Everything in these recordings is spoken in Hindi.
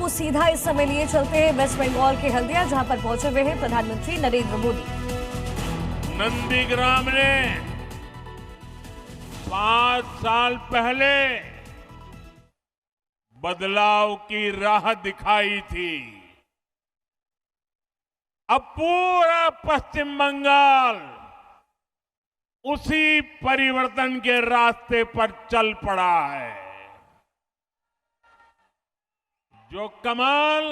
आपको सीधा इस समय लिए चलते हैं वेस्ट बंगाल के हल्दिया, जहां पर पहुंचे हुए हैं प्रधानमंत्री नरेंद्र मोदी। नंदीग्राम ने 5 साल पहले बदलाव की राह दिखाई थी। अब पूरा पश्चिम बंगाल उसी परिवर्तन के रास्ते पर चल पड़ा है। जो कमाल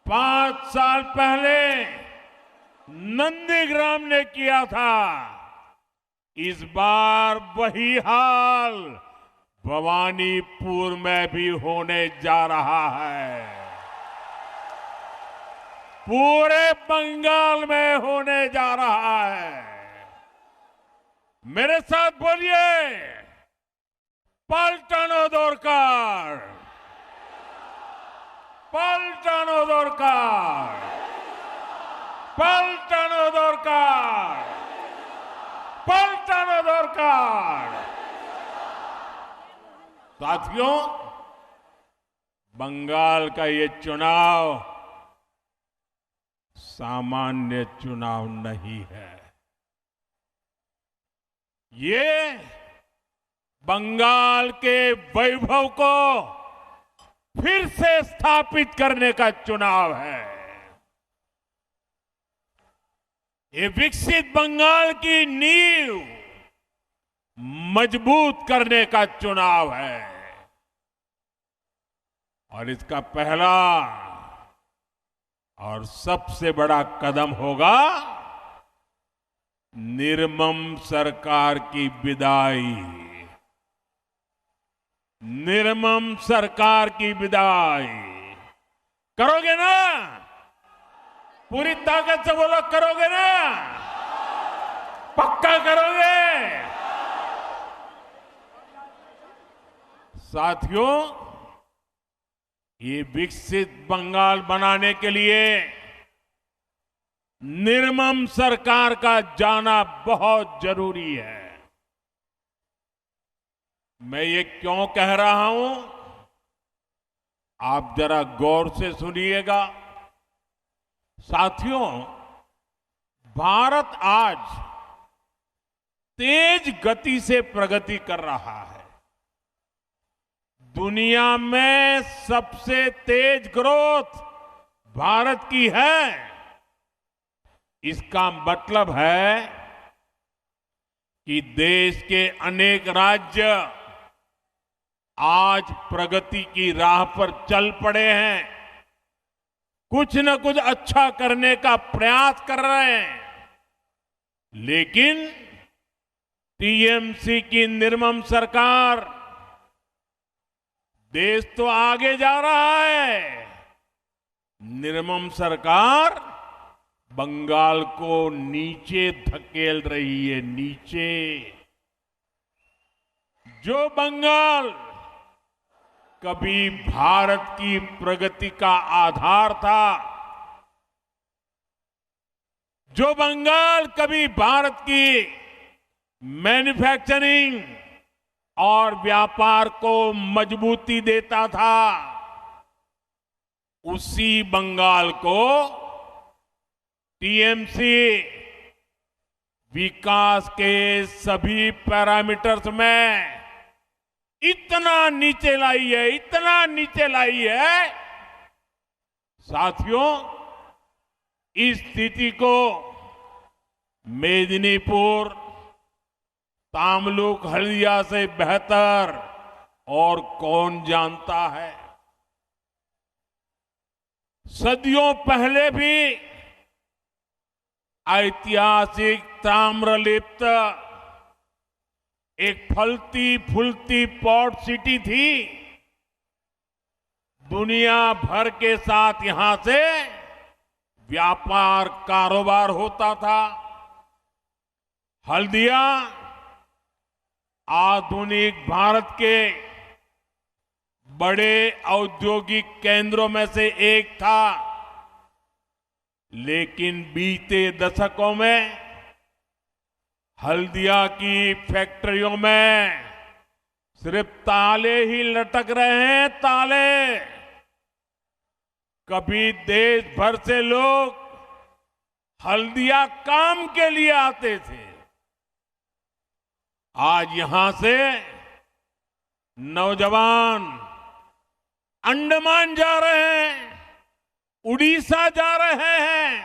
5 साल पहले नंदीग्राम ने किया था, इस बार वही हाल भवानीपुर में भी होने जा रहा है। पूरे बंगाल में होने जा रहा है। मेरे साथ बोलिए, पलटानो दरकार, पलटानो दरकार, पलटानो दरकार, पलटानो दरकार। साथियों, बंगाल का ये चुनाव सामान्य चुनाव नहीं है। ये बंगाल के वैभव को फिर से स्थापित करने का चुनाव है। ये विकसित बंगाल की नींव मजबूत करने का चुनाव है। और इसका पहला और सबसे बड़ा कदम होगा निर्मम सरकार की विदाई। निर्मम सरकार की विदाई करोगे ना? पूरी ताकत से बोलो, करोगे ना? पक्का करोगे? साथियों, ये विकसित बंगाल बनाने के लिए निर्मम सरकार का जाना बहुत जरूरी है। मैं ये क्यों कह रहा हूं, आप जरा गौर से सुनिएगा। साथियों, भारत आज तेज गति से प्रगति कर रहा है। दुनिया में सबसे तेज ग्रोथ भारत की है। इसका मतलब है कि देश के अनेक राज्य आज प्रगति की राह पर चल पड़े हैं। कुछ न कुछ अच्छा करने का प्रयास कर रहे हैं। लेकिन टीएमसी की निर्मम सरकार, देश तो आगे जा रहा है, निर्मम सरकार बंगाल को नीचे धकेल रही है। नीचे जो बंगाल कभी भारत की प्रगति का आधार था, जो बंगाल कभी भारत की मैन्युफैक्चरिंग और व्यापार को मजबूती देता था, उसी बंगाल को टीएमसी विकास के सभी पैरामीटर्स में इतना नीचे लाई है, इतना नीचे लाई है। साथियों, इस स्थिति को मेदिनीपुर, तामलुक, हल्दिया से बेहतर और कौन जानता है। सदियों पहले भी ऐतिहासिक ताम्रलिप्त एक फलती फूलती पोर्ट सिटी थी। दुनिया भर के साथ यहां से व्यापार कारोबार होता था। हल्दिया आधुनिक भारत के बड़े औद्योगिक केंद्रों में से एक था। लेकिन बीते दशकों में हल्दिया की फैक्ट्रियों में सिर्फ ताले ही लटक रहे हैं, ताले। कभी देश भर से लोग हल्दिया काम के लिए आते थे। आज यहां से नौजवान अंडमान जा रहे हैं, उड़ीसा जा रहे हैं,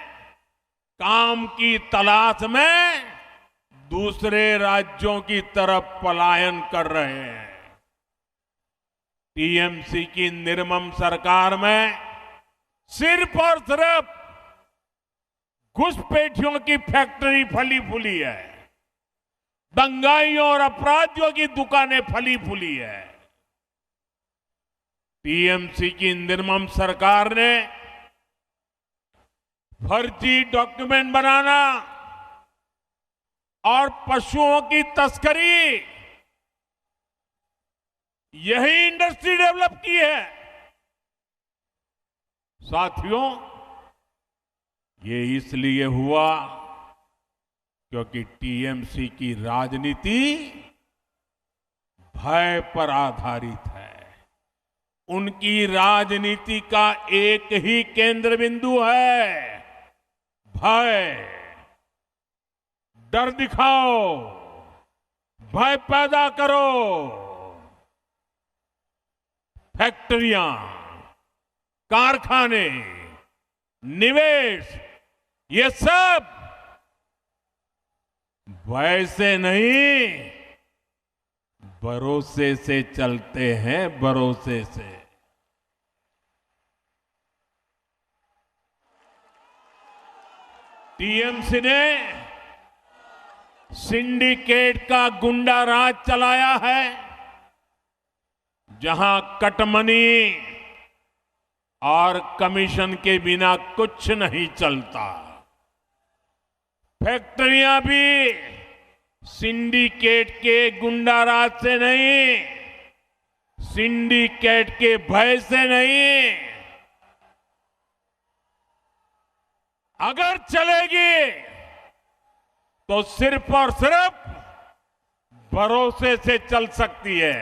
काम की तलाश में दूसरे राज्यों की तरफ पलायन कर रहे हैं। टीएमसी की निर्मम सरकार में सिर्फ और सिर्फ घुसपैठियों की फैक्ट्री फली फूली है, दंगाइयों और अपराधियों की दुकानें फली फूली है। टीएमसी की निर्मम सरकार ने फर्जी डॉक्यूमेंट बनाना और पशुओं की तस्करी, यही इंडस्ट्री डेवलप की है। साथियों, ये इसलिए हुआ क्योंकि टीएमसी की राजनीति भय पर आधारित है। उनकी राजनीति का एक ही केंद्र बिंदु है, भय। डर दिखाओ, भय पैदा करो। फैक्ट्रियां, कारखाने, निवेश, ये सब भय से नहीं, भरोसे से चलते हैं, भरोसे से। टीएमसी ने सिंडिकेट का गुंडा राज चलाया है, जहां कटमनी और कमीशन के बिना कुछ नहीं चलता। फैक्ट्रियां भी सिंडिकेट के गुंडा राज से नहीं, सिंडिकेट के भय से नहीं, अगर चलेगी तो सिर्फ और सिर्फ भरोसे से चल सकती है।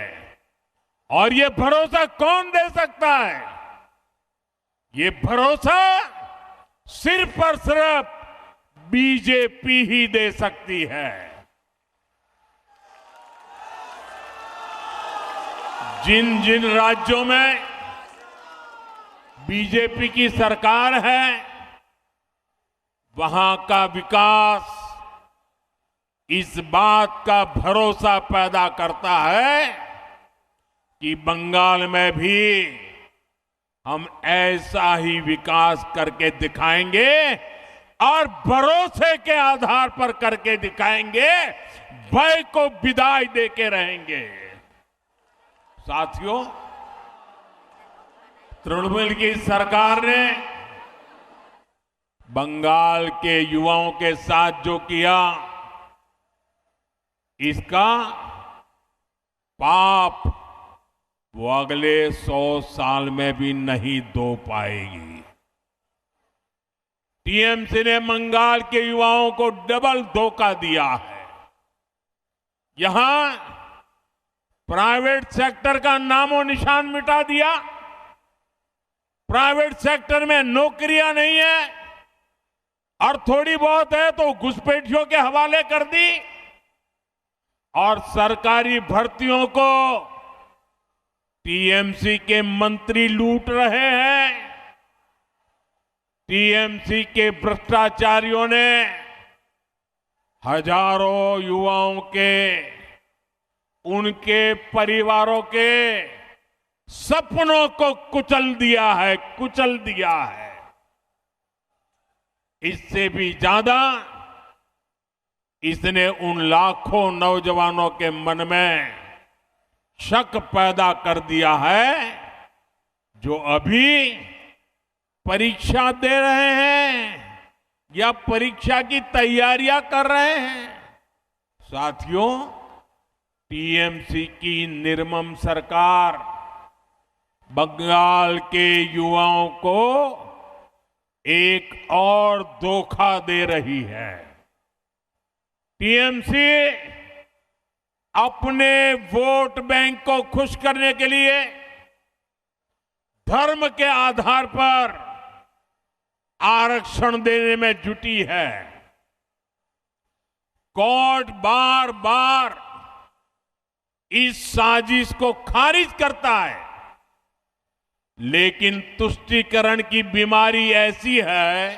और ये भरोसा कौन दे सकता है? ये भरोसा सिर्फ और सिर्फ बीजेपी ही दे सकती है। जिन जिन राज्यों में बीजेपी की सरकार है, वहां का विकास इस बात का भरोसा पैदा करता है कि बंगाल में भी हम ऐसा ही विकास करके दिखाएंगे और भरोसे के आधार पर करके दिखाएंगे, भय को विदाई देके रहेंगे। साथियों, तृणमूल की सरकार ने बंगाल के युवाओं के साथ जो किया, इसका पाप वो अगले 100 साल में भी नहीं धो पाएगी। टीएमसी ने बंगाल के युवाओं को डबल धोखा दिया है। यहां प्राइवेट सेक्टर का नामो निशान मिटा दिया। प्राइवेट सेक्टर में नौकरियां नहीं है और थोड़ी बहुत है तो घुसपैठियों के हवाले कर दी। और सरकारी भर्तियों को टीएमसी के मंत्री लूट रहे हैं। टीएमसी के भ्रष्टाचारियों ने हजारों युवाओं के, उनके परिवारों के सपनों को कुचल दिया है, कुचल दिया है। इससे भी ज्यादा इसने उन लाखों नौजवानों के मन में शक पैदा कर दिया है जो अभी परीक्षा दे रहे हैं या परीक्षा की तैयारियां कर रहे हैं। साथियों, टीएमसी की निर्मम सरकार बंगाल के युवाओं को एक और धोखा दे रही है। टीएमसी अपने वोट बैंक को खुश करने के लिए धर्म के आधार पर आरक्षण देने में जुटी है। कोर्ट बार बार इस साजिश को खारिज करता है, लेकिन तुष्टीकरण की बीमारी ऐसी है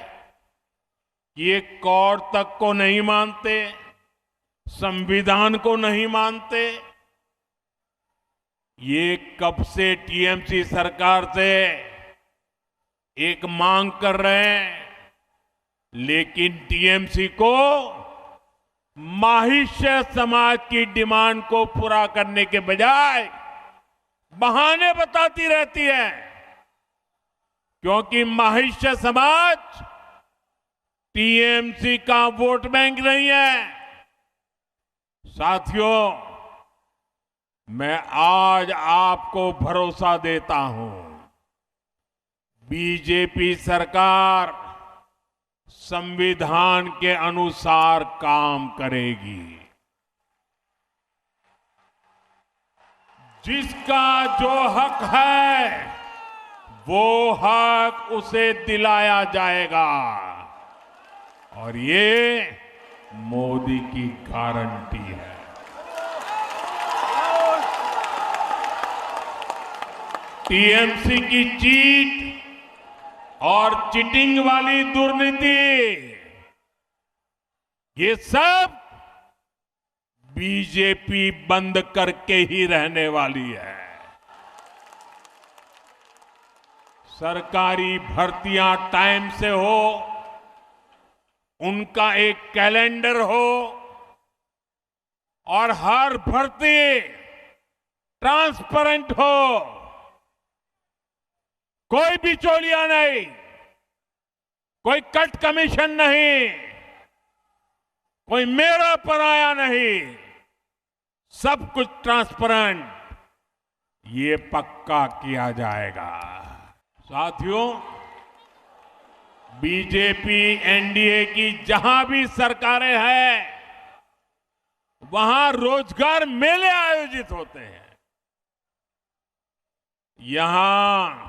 कि ये कोर्ट तक को नहीं मानते, संविधान को नहीं मानते। ये कब से टीएमसी सरकार से एक मांग कर रहे हैं, लेकिन टीएमसी को माहिष्य समाज की डिमांड को पूरा करने के बजाय बहाने बताती रहती है, क्योंकि माहिष्य समाज टीएमसी का वोट बैंक नहीं है। साथियों, मैं आज आपको भरोसा देता हूं, बीजेपी सरकार संविधान के अनुसार काम करेगी। जिसका जो हक है वो हक उसे दिलाया जाएगा, और ये मोदी की गारंटी है। टीएमसी की चीट और चीटिंग वाली दुर्नीति, ये सब बीजेपी बंद करके ही रहने वाली है। सरकारी भर्तियां टाइम से हो, उनका एक कैलेंडर हो, और हर भर्ती ट्रांसपेरेंट हो, कोई बिचौलिया नहीं, कोई कट कमीशन नहीं, कोई मेरा पराया नहीं, सब कुछ ट्रांसपेरेंट, ये पक्का किया जाएगा। साथियों, बीजेपी एनडीए की जहां भी सरकारें हैं, वहां रोजगार मेले आयोजित होते हैं। यहां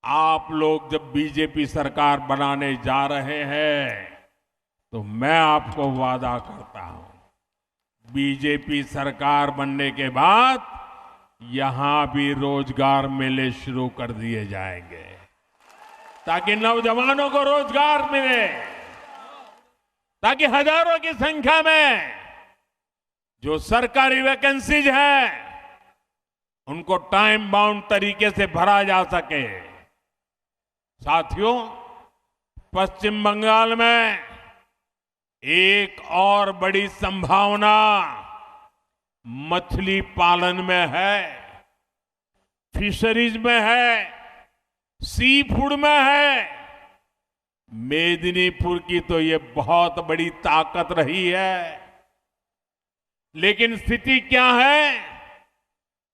आप लोग जब बीजेपी सरकार बनाने जा रहे हैं, तो मैं आपको वादा करता हूं, बीजेपी सरकार बनने के बाद यहां भी रोजगार मेले शुरू कर दिए जाएंगे, ताकि नौजवानों को रोजगार मिले, ताकि हजारों की संख्या में जो सरकारी वैकेंसीज हैं, उनको टाइम बाउंड तरीके से भरा जा सके। साथियों, पश्चिम बंगाल में एक और बड़ी संभावना मछली पालन में है, फिशरीज में है, सी फूड में है। मेदिनीपुर की तो ये बहुत बड़ी ताकत रही है, लेकिन स्थिति क्या है,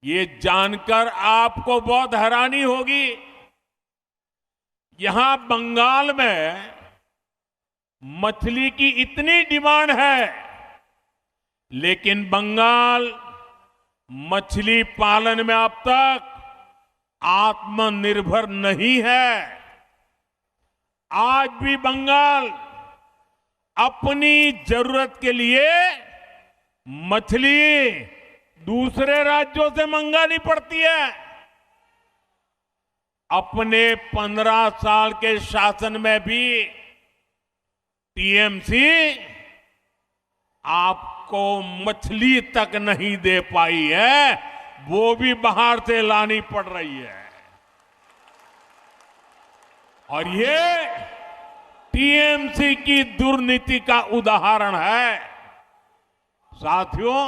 ये जानकर आपको बहुत हैरानी होगी। यहां बंगाल में मछली की इतनी डिमांड है, लेकिन बंगाल मछली पालन में अब तक आत्मनिर्भर नहीं है। आज भी बंगाल अपनी जरूरत के लिए मछली दूसरे राज्यों से मंगानी पड़ती है। अपने 15 साल के शासन में भी टीएमसी आपको मछली तक नहीं दे पाई है, वो भी बाहर से लानी पड़ रही है। और ये टीएमसी की दुर्नीति का उदाहरण है। साथियों,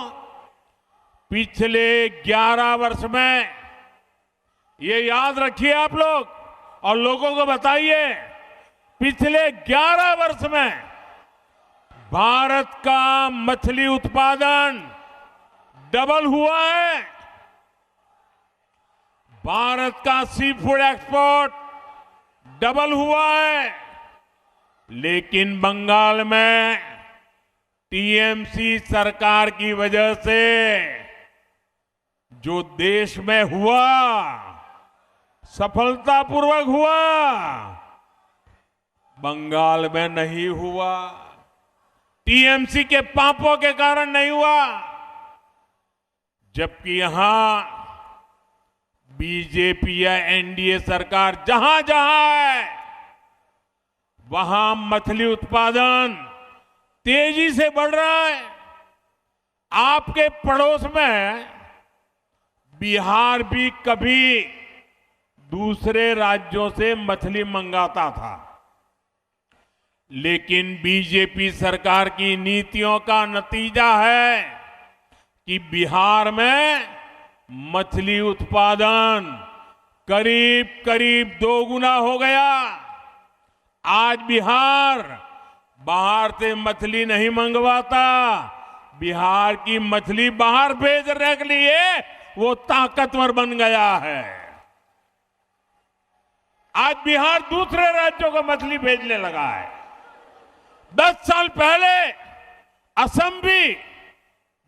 पिछले 11 वर्ष में, ये याद रखिए आप लोग और लोगों को बताइए, पिछले 11 वर्ष में भारत का मछली उत्पादन डबल हुआ है। भारत का सी फूड एक्सपोर्ट डबल हुआ है, लेकिन बंगाल में टीएमसी सरकार की वजह से जो देश में हुआ, सफलतापूर्वक हुआ, बंगाल में नहीं हुआ, टीएमसी के पापों के कारण नहीं हुआ, जबकि यहां बीजेपी या एनडीए सरकार जहां जहां है वहां मछली उत्पादन तेजी से बढ़ रहा है। आपके पड़ोस में बिहार भी कभी दूसरे राज्यों से मछली मंगाता था, लेकिन बीजेपी सरकार की नीतियों का नतीजा है कि बिहार में मछली उत्पादन करीब करीब 2 गुना हो गया। आज बिहार बाहर से मछली नहीं मंगवाता, बिहार की मछली बाहर भेजने के लिए वो ताकतवर बन गया है। आज बिहार दूसरे राज्यों को मछली भेजने लगा है। 10 साल पहले असम भी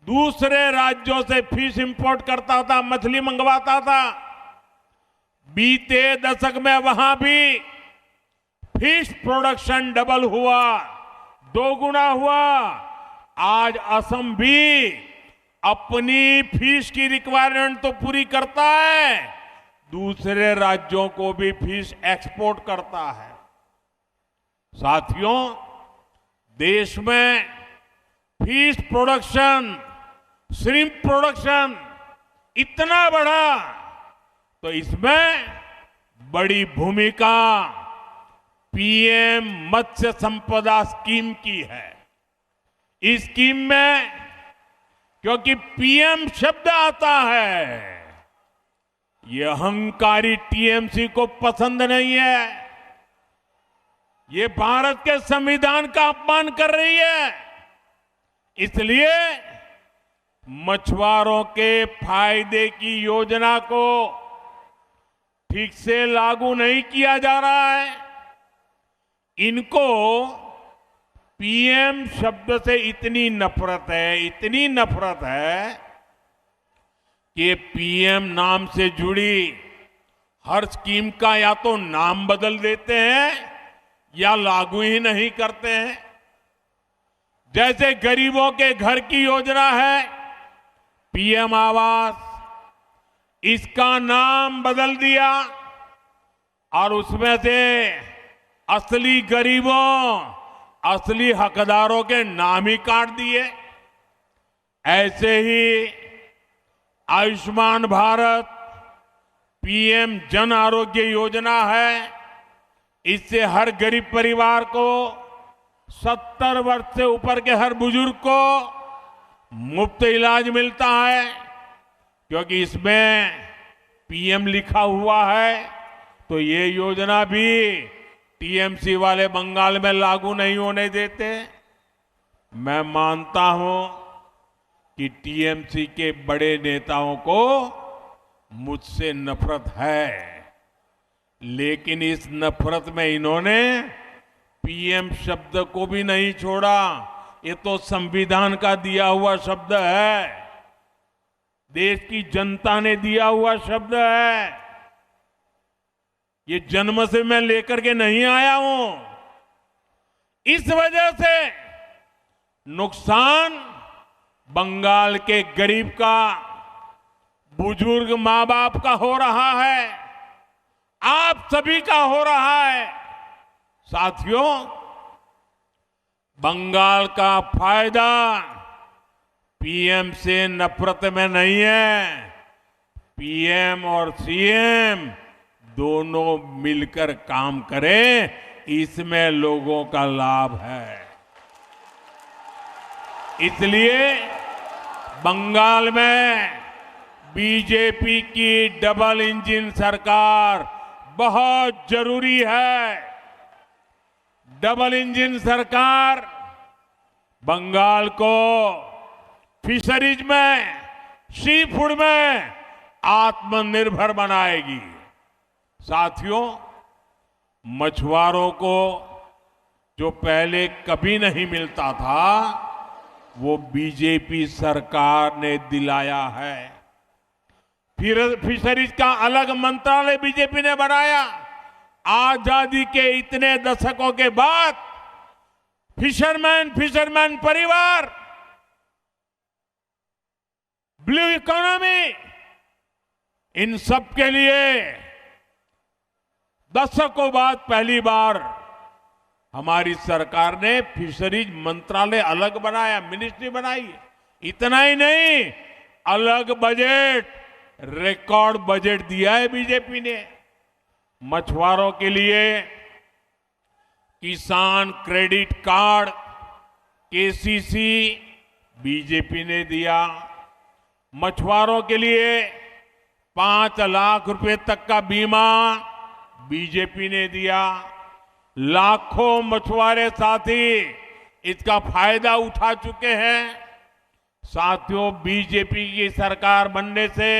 दूसरे राज्यों से फिश इंपोर्ट करता था, मछली मंगवाता था। बीते दशक में वहां भी फिश प्रोडक्शन डबल हुआ, 2 गुना हुआ। आज असम भी अपनी फिश की रिक्वायरमेंट तो पूरी करता है, दूसरे राज्यों को भी फिश एक्सपोर्ट करता है। साथियों, देश में फिश प्रोडक्शन, श्रिम्प प्रोडक्शन इतना बढ़ा तो इसमें बड़ी भूमिका पीएम मत्स्य संपदा स्कीम की है। इस स्कीम में क्योंकि पीएम शब्द आता है, ये अहंकारी टीएमसी को पसंद नहीं है। ये भारत के संविधान का अपमान कर रही है। इसलिए मछुआरों के फायदे की योजना को ठीक से लागू नहीं किया जा रहा है। इनको पीएम शब्द से इतनी नफरत है, इतनी नफरत है कि पीएम नाम से जुड़ी हर स्कीम का या तो नाम बदल देते हैं या लागू ही नहीं करते हैं। जैसे गरीबों के घर की योजना है पीएम आवास, इसका नाम बदल दिया और उसमें से असली गरीबों, असली हकदारों के नाम ही काट दिए। ऐसे ही आयुष्मान भारत, पीएम जन आरोग्य योजना है, इससे हर गरीब परिवार को, 70 वर्ष से ऊपर के हर बुजुर्ग को मुफ्त इलाज मिलता है। क्योंकि इसमें पीएम लिखा हुआ है तो ये योजना भी टीएमसी वाले बंगाल में लागू नहीं होने देते। मैं मानता हूं कि टीएमसी के बड़े नेताओं को मुझसे नफरत है, लेकिन इस नफरत में इन्होंने पीएम शब्द को भी नहीं छोड़ा। ये तो संविधान का दिया हुआ शब्द है, देश की जनता ने दिया हुआ शब्द है। ये जन्म से मैं लेकर के नहीं आया हूं। इस वजह से नुकसान बंगाल के गरीब का, बुजुर्ग मां बाप का हो रहा है, आप सभी का हो रहा है। साथियों, बंगाल का फायदा पीएम से नफरत में नहीं है, पीएम और सीएम दोनों मिलकर काम करें, इसमें लोगों का लाभ है। इसलिए बंगाल में बीजेपी की डबल इंजन सरकार बहुत जरूरी है। डबल इंजन सरकार बंगाल को फिशरीज में, सी फूड में आत्मनिर्भर बनाएगी। साथियों, मछुआरों को जो पहले कभी नहीं मिलता था वो बीजेपी सरकार ने दिलाया है। फिर फिशरीज का अलग मंत्रालय बीजेपी ने बनाया, आजादी के इतने दशकों के बाद फिशरमैन परिवार, ब्लू इकोनॉमी, इन सब के लिए दशकों बाद पहली बार हमारी सरकार ने फिशरीज मंत्रालय अलग बनाया, मिनिस्ट्री बनाई। इतना ही नहीं, अलग बजट, रिकॉर्ड बजट दिया है बीजेपी ने मछुआरों के लिए। किसान क्रेडिट कार्ड, केसीसी बीजेपी ने दिया। मछुआरों के लिए 5 लाख रुपए तक का बीमा बीजेपी ने दिया। लाखों मछुआरे साथी इसका फायदा उठा चुके हैं। साथियों, बीजेपी की सरकार बनने से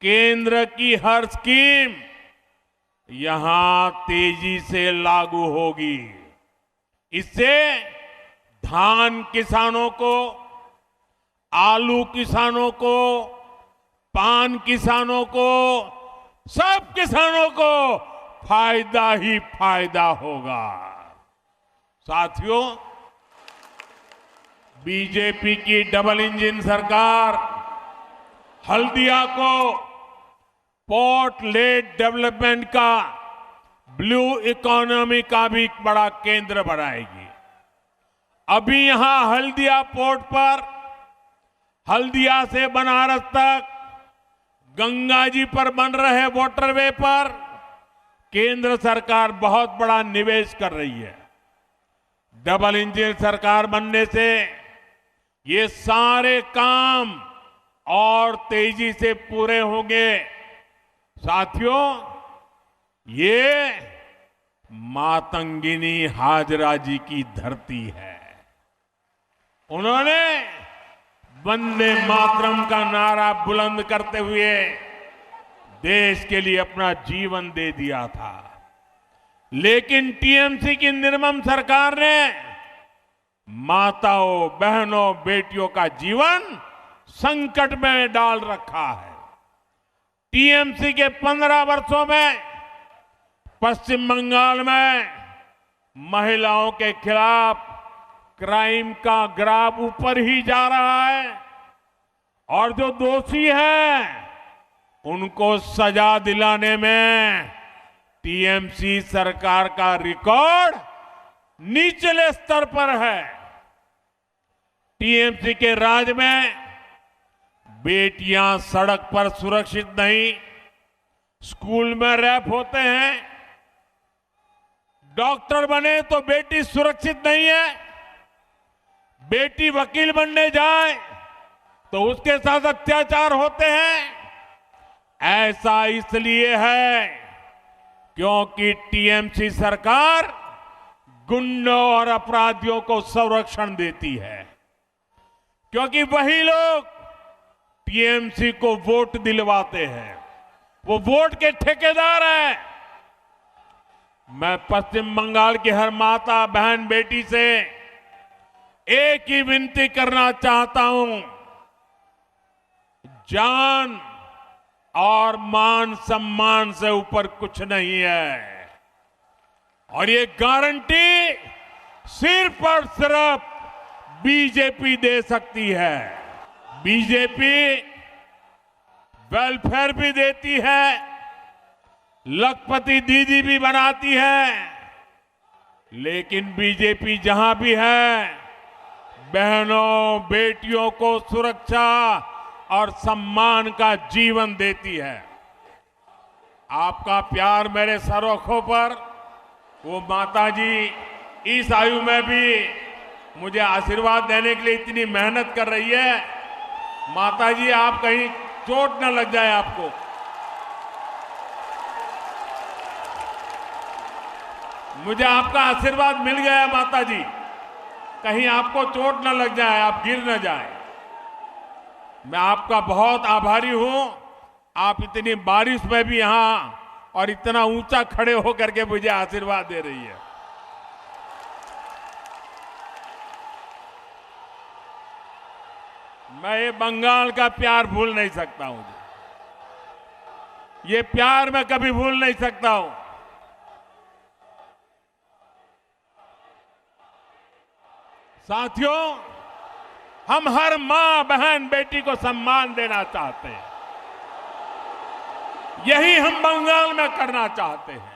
केंद्र की हर स्कीम यहां तेजी से लागू होगी। इससे धान किसानों को, आलू किसानों को, पान किसानों को, सब किसानों को फायदा ही फायदा होगा। साथियों, बीजेपी की डबल इंजन सरकार हल्दिया को पोर्ट लेड डेवलपमेंट का, ब्लू इकोनॉमी का भी एक बड़ा केंद्र बनाएगी। अभी यहां हल्दिया पोर्ट पर, हल्दिया से बनारस तक, गंगा जी पर बन रहे वाटरवे पर केंद्र सरकार बहुत बड़ा निवेश कर रही है। डबल इंजन सरकार बनने से ये सारे काम और तेजी से पूरे होंगे। साथियों, ये मातंगिनी हाजरा जी की धरती है। उन्होंने वंदे मातरम का नारा बुलंद करते हुए देश के लिए अपना जीवन दे दिया था। लेकिन टीएमसी की निर्मम सरकार ने माताओं, बहनों, बेटियों का जीवन संकट में डाल रखा है। टीएमसी के 15 वर्षों में पश्चिम बंगाल में महिलाओं के खिलाफ क्राइम का ग्राफ ऊपर ही जा रहा है और जो दोषी हैं उनको सजा दिलाने में टीएमसी सरकार का रिकॉर्ड निचले स्तर पर है। टीएमसी के राज में बेटियां सड़क पर सुरक्षित नहीं, स्कूल में रैप होते हैं, डॉक्टर बने तो बेटी सुरक्षित नहीं है, बेटी वकील बनने जाए तो उसके साथ अत्याचार होते हैं। ऐसा इसलिए है क्योंकि टीएमसी सरकार गुंडों और अपराधियों को संरक्षण देती है, क्योंकि वही लोग टीएमसी को वोट दिलवाते हैं, वो वोट के ठेकेदार हैं। मैं पश्चिम बंगाल की हर माता, बहन, बेटी से एक ही विनती करना चाहता हूं, जान और मान सम्मान से ऊपर कुछ नहीं है और ये गारंटी सिर्फ और सिर्फ बीजेपी दे सकती है। बीजेपी वेलफेयर भी देती है, लखपति दीदी भी बनाती है, लेकिन बीजेपी जहां भी है बहनों, बेटियों को सुरक्षा और सम्मान का जीवन देती है। आपका प्यार मेरे सरोखों पर, वो माताजी इस आयु में भी मुझे आशीर्वाद देने के लिए इतनी मेहनत कर रही है। माताजी, आप कहीं चोट न लग जाए आपको। मुझे आपका आशीर्वाद मिल गया माताजी, कहीं आपको चोट न लग जाए, आप गिर न जाए। मैं आपका बहुत आभारी हूं। आप इतनी बारिश में भी यहां और इतना ऊंचा खड़े होकर के मुझे आशीर्वाद दे रही है। मैं ये बंगाल का प्यार भूल नहीं सकता हूं। ये प्यार मैं कभी भूल नहीं सकता हूं। साथियों, हम हर मां, बहन, बेटी को सम्मान देना चाहते हैं। यही हम बंगाल में करना चाहते हैं।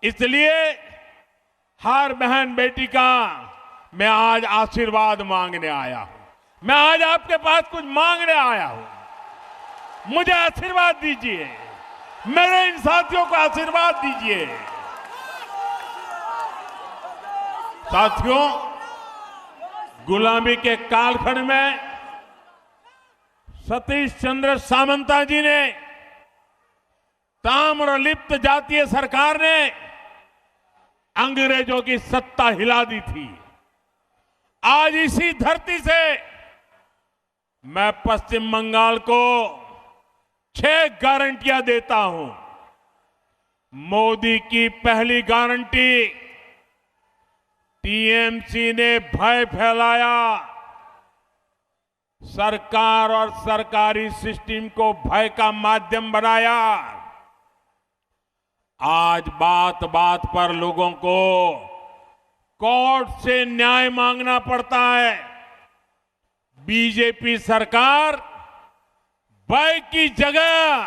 इसलिए हर बहन बेटी का मैं आज आशीर्वाद मांगने आया हूं। मैं आज आपके पास कुछ मांगने आया हूं। मुझे आशीर्वाद दीजिए, मेरे इन साथियों को आशीर्वाद दीजिए। साथियों, गुलामी के कालखंड में सतीश चंद्र सामंता जी ने, ताम्रलिप्त जातीय सरकार ने अंग्रेजों की सत्ता हिला दी थी। आज इसी धरती से मैं पश्चिम बंगाल को 6 गारंटियां देता हूं। मोदी की पहली गारंटी, टीएमसी ने भय फैलाया, सरकार और सरकारी सिस्टम को भय का माध्यम बनाया। आज बात बात पर लोगों को कोर्ट से न्याय मांगना पड़ता है। बीजेपी सरकार भय की जगह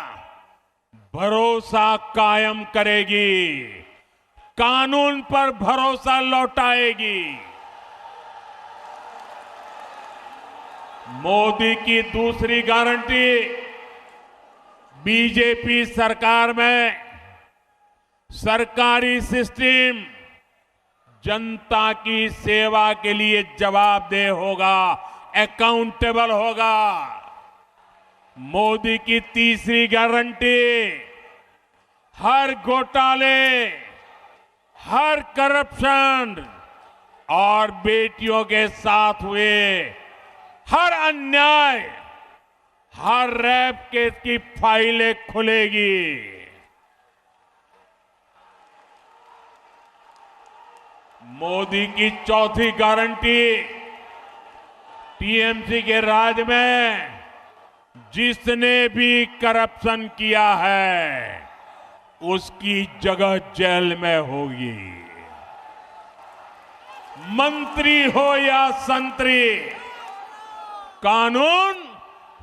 भरोसा कायम करेगी, कानून पर भरोसा लौटाएगी। मोदी की दूसरी गारंटी, बीजेपी सरकार में सरकारी सिस्टम जनता की सेवा के लिए जवाबदेह होगा, अकाउंटेबल होगा। मोदी की तीसरी गारंटी, हर घोटाले, हर करप्शन और बेटियों के साथ हुए हर अन्याय, हर रेप केस की फाइलें खुलेगी। मोदी की चौथी गारंटी, टीएमसी के राज में जिसने भी करप्शन किया है उसकी जगह जेल में होगी। मंत्री हो या संतरी, कानून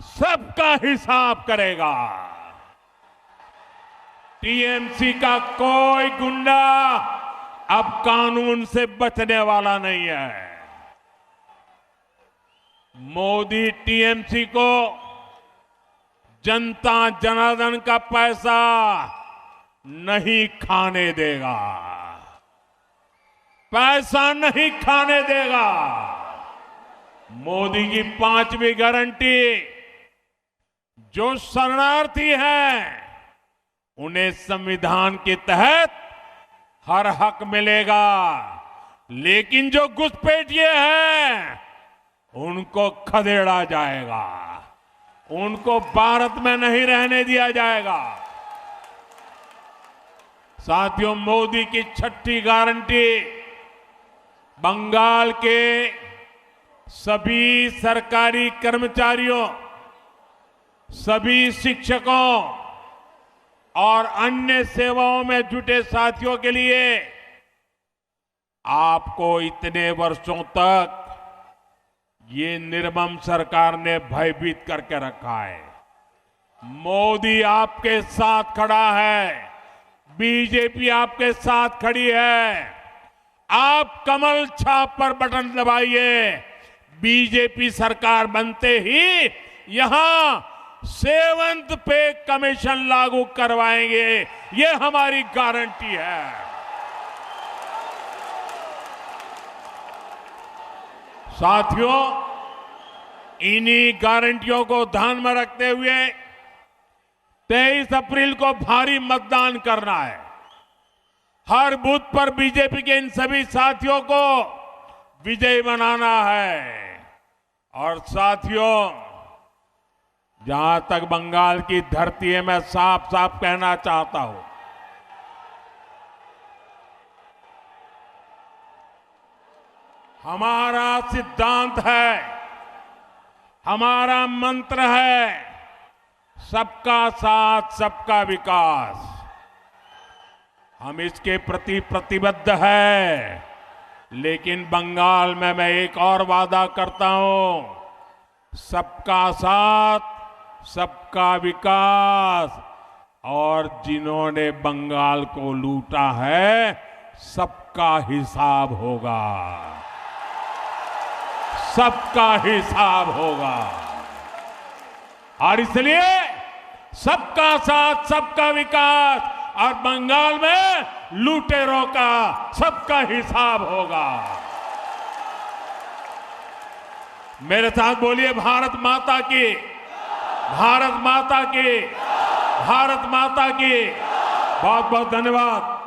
सबका हिसाब करेगा। टीएमसी का कोई गुंडा अब कानून से बचने वाला नहीं है। मोदी टीएमसी को जनता जनार्दन का पैसा नहीं खाने देगा, पैसा नहीं खाने देगा। मोदी की 5वीं गारंटी, जो शरणार्थी हैं उन्हें संविधान के तहत हर हक मिलेगा, लेकिन जो घुसपैठिए हैं उनको खदेड़ा जाएगा, उनको भारत में नहीं रहने दिया जाएगा। साथियों, मोदी की 6ठी गारंटी, बंगाल के सभी सरकारी कर्मचारियों, सभी शिक्षकों और अन्य सेवाओं में जुटे साथियों के लिए आपको इतने वर्षों तक ये निर्मम सरकार ने भयभीत करके रखा है। मोदी आपके साथ खड़ा है, बीजेपी आपके साथ खड़ी है। आप कमल छाप पर बटन दबाइए, बीजेपी सरकार बनते ही यहां 7th पे कमीशन लागू करवाएंगे, ये हमारी गारंटी है। साथियों, इन्हीं गारंटियों को ध्यान में रखते हुए 23 अप्रैल को भारी मतदान करना है। हर बूथ पर बीजेपी के इन सभी साथियों को विजयी बनाना है। और साथियों, जहां तक बंगाल की धरती है, मैं साफ साफ कहना चाहता हूं, हमारा सिद्धांत है, हमारा मंत्र है, सबका साथ सबका विकास। हम इसके प्रति प्रतिबद्ध है लेकिन बंगाल में मैं एक और वादा करता हूं, सबका साथ, सबका विकास, और जिन्होंने बंगाल को लूटा है सबका हिसाब होगा, सबका हिसाब होगा। और इसलिए सबका साथ, सबका विकास और बंगाल में लुटेरों का सबका हिसाब होगा। मेरे साथ बोलिए, भारत माता की, भारत माता की, भारत माता की। बहुत बहुत धन्यवाद।